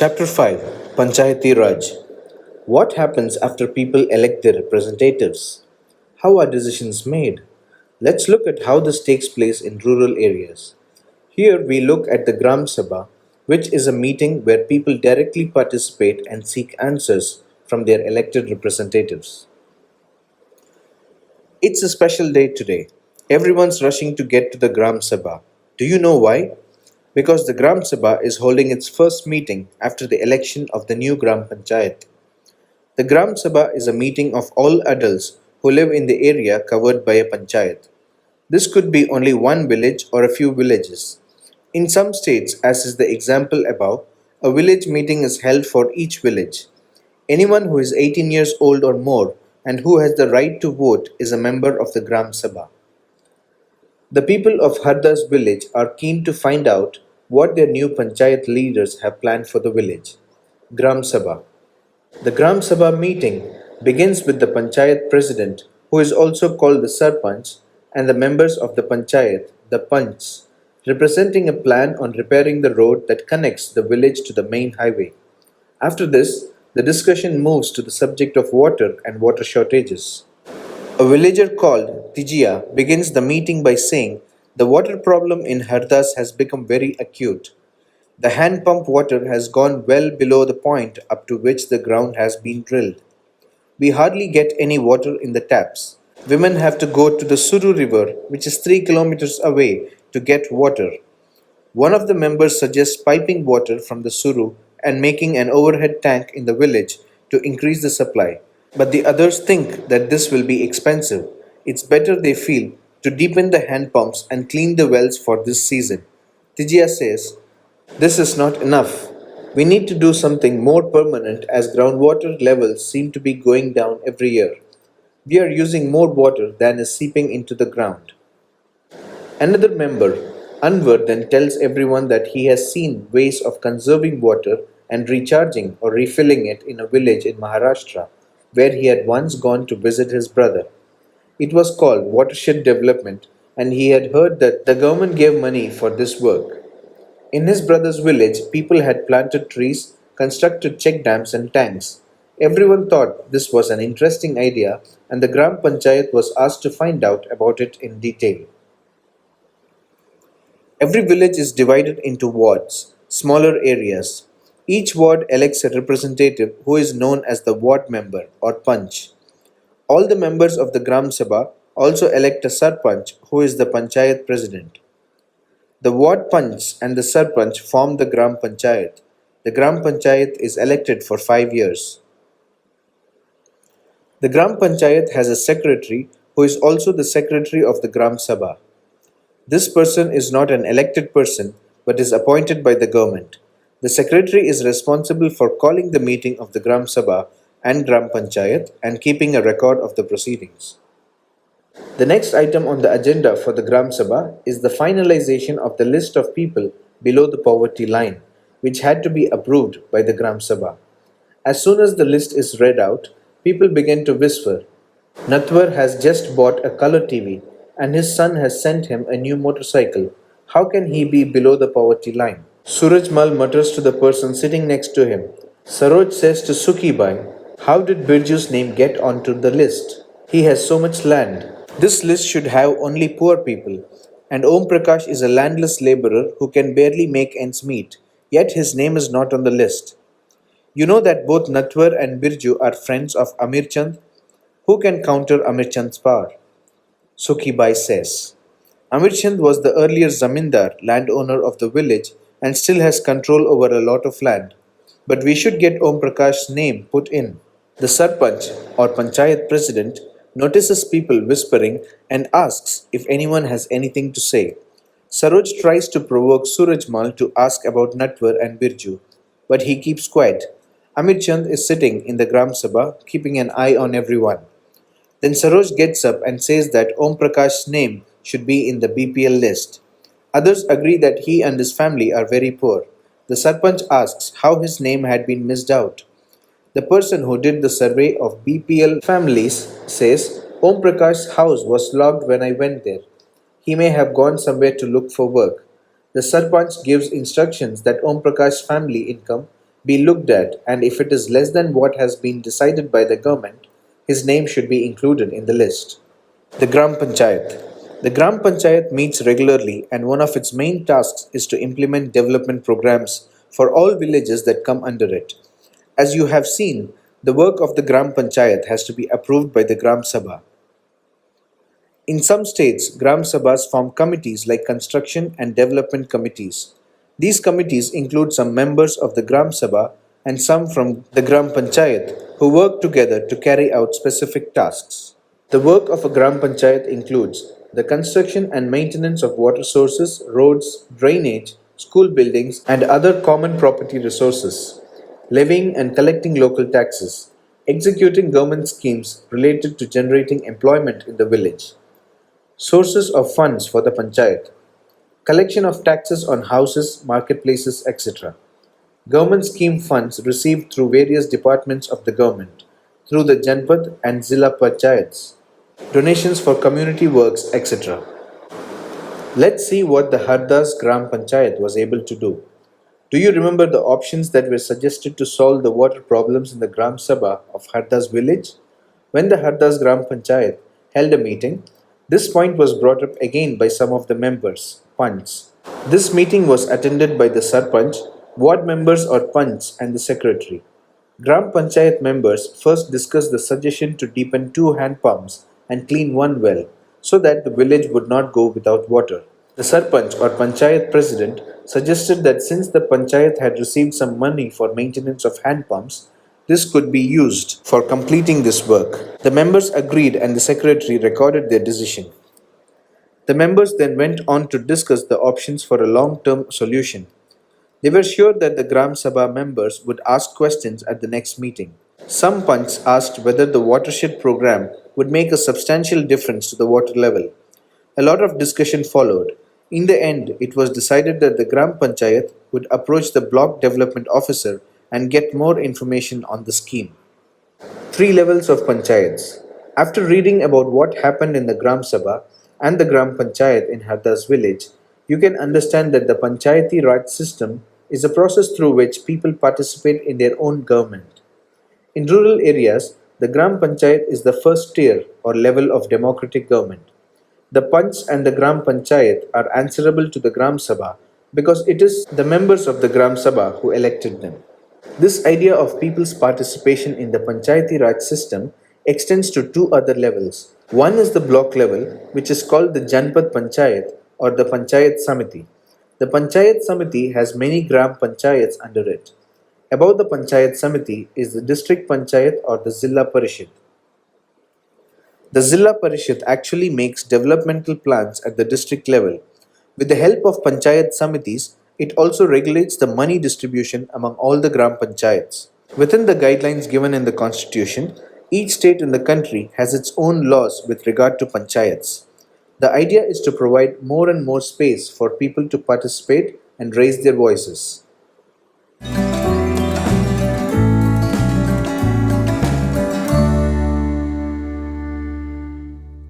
Chapter 5 Panchayati Raj. What happens after people elect their representatives? How are decisions made? Let's look at how this takes place in rural areas. Here we look at the Gram Sabha, which is a meeting where people directly participate and seek answers from their elected representatives. It's a special day today. Everyone's rushing to get to the Gram Sabha. Do you know why? Because the Gram Sabha is holding its first meeting after the election of the new Gram Panchayat. The Gram Sabha is a meeting of all adults who live in the area covered by a panchayat. This could be only one village or a few villages. In some states, as is the example above, a village meeting is held for each village. Anyone who is 18 years old or more and who has the right to vote is a member of the Gram Sabha. The people of Hardas village are keen to find out what their new panchayat leaders have planned for the village. Gram Sabha. The Gram Sabha meeting begins with the Panchayat president, who is also called the Sarpanch, and the members of the Panchayat, the Panchs, representing a plan on repairing the road that connects the village to the main highway. After this, the discussion moves to the subject of water and water shortages. A villager called Tijia begins the meeting by saying, "The water problem in Hardas has become very acute. The hand pump water has gone well below the point up to which the ground has been drilled. We hardly get any water in the taps. Women have to go to the Suru River, which is 3 kilometers away, to get water. One of the members suggests piping water from the Suru and making an overhead tank in the village to increase the supply. But the others think that this will be expensive. It's better, they feel, to deepen the hand pumps and clean the wells for this season." Tijia says, "This is not enough. We need to do something more permanent as groundwater levels seem to be going down every year. We are using more water than is seeping into the ground." Another member, Anwar, then tells everyone that he has seen ways of conserving water and recharging or refilling it in a village in Maharashtra where he had once gone to visit his brother. It was called watershed development, and he had heard that the government gave money for this work. In his brother's village, people had planted trees, constructed check dams and tanks. Everyone thought this was an interesting idea, and the Gram Panchayat was asked to find out about it in detail. Every village is divided into wards, smaller areas. Each ward elects a representative who is known as the ward member or panch. All the members of the Gram Sabha also elect a sarpanch who is the panchayat president. The ward panch and the sarpanch form the Gram Panchayat. The Gram Panchayat is elected for 5 years. The Gram Panchayat has a secretary who is also the secretary of the Gram Sabha. This person is not an elected person but is appointed by the government. The secretary is responsible for calling the meeting of the Gram Sabha and Gram Panchayat and keeping a record of the proceedings. The next item on the agenda for the Gram Sabha is the finalization of the list of people below the poverty line, which had to be approved by the Gram Sabha. As soon as the list is read out, people begin to whisper. Natwar has just bought a color TV and his son has sent him a new motorcycle. How can he be below the poverty line? Surajmal mutters to the person sitting next to him. Saroj says to Sukhibai, "How did Birju's name get onto the list? He has so much land. This list should have only poor people. And Om Prakash is a landless laborer who can barely make ends meet, yet his name is not on the list. You know that both Natwar and Birju are friends of Amir Chand? Who can counter Amir Chand's power?" Sukhibai says. Amir Chand was the earlier zamindar, landowner of the village, and still has control over a lot of land. But we should get Om Prakash's name put in. The Sarpanch, or Panchayat president, notices people whispering and asks if anyone has anything to say. Saroj tries to provoke Surajmal to ask about Natwar and Birju, but he keeps quiet. Amir Chand is sitting in the Gram Sabha, keeping an eye on everyone. Then Saroj gets up and says that Om Prakash's name should be in the BPL list. Others agree that he and his family are very poor. The Sarpanch asks how his name had been missed out. The person who did the survey of BPL families says, "Om Prakash's house was locked when I went there. He may have gone somewhere to look for work." The Sarpanch gives instructions that Om Prakash's family income be looked at, and if it is less than what has been decided by the government, his name should be included in the list. The Gram Panchayat. The Gram Panchayat meets regularly, and one of its main tasks is to implement development programs for all villages that come under it. As you have seen, the work of the Gram Panchayat has to be approved by the Gram Sabha. In some states, Gram Sabhas form committees like construction and development committees. These committees include some members of the Gram Sabha and some from the Gram Panchayat who work together to carry out specific tasks. The work of a Gram Panchayat includes the construction and maintenance of water sources, roads, drainage, school buildings, and other common property resources, levying and collecting local taxes, executing government schemes related to generating employment in the village, sources of funds for the Panchayat, collection of taxes on houses, marketplaces, etc. Government scheme funds received through various departments of the government, through the Janpad and Zilla Panchayats, donations for community works, etc. Let's see what the Hardas Gram Panchayat was able to do. Do you remember the options that were suggested to solve the water problems in the Gram Sabha of Hardas village? When the Hardas Gram Panchayat held a meeting, this point was brought up again by some of the members, Panchs. This meeting was attended by the Sarpanch, ward members or Panchs, and the secretary. Gram Panchayat members first discussed the suggestion to deepen 2 hand pumps and clean one well so that the village would not go without water. The Sarpanch or Panchayat president suggested that since the Panchayat had received some money for maintenance of hand pumps, this could be used for completing this work. The members agreed and the secretary recorded their decision. The members then went on to discuss the options for a long term solution. They were sure that the Gram Sabha members would ask questions at the next meeting. Some punts asked whether the watershed program would make a substantial difference to the water level. A lot of discussion followed. In the end, it was decided that the Gram Panchayat would approach the block development officer and get more information on the scheme. 3 levels of panchayats. After reading about what happened in the Gram Sabha and the Gram Panchayat in Hardas village, you can understand that the Panchayati Raj system is a process through which people participate in their own government. In rural areas, the Gram Panchayat is the first tier or level of democratic government. The Panchs and the Gram Panchayat are answerable to the Gram Sabha because it is the members of the Gram Sabha who elected them. This idea of people's participation in the Panchayati Raj system extends to 2 other levels. One is the block level, which is called the Janpad Panchayat or the Panchayat Samiti. The Panchayat Samiti has many Gram Panchayats under it. Above the Panchayat Samiti is the District Panchayat or the Zilla Parishad. The Zilla Parishad actually makes developmental plans at the district level. With the help of Panchayat Samitis, it also regulates the money distribution among all the Gram Panchayats. Within the guidelines given in the constitution, each state in the country has its own laws with regard to panchayats. The idea is to provide more and more space for people to participate and raise their voices.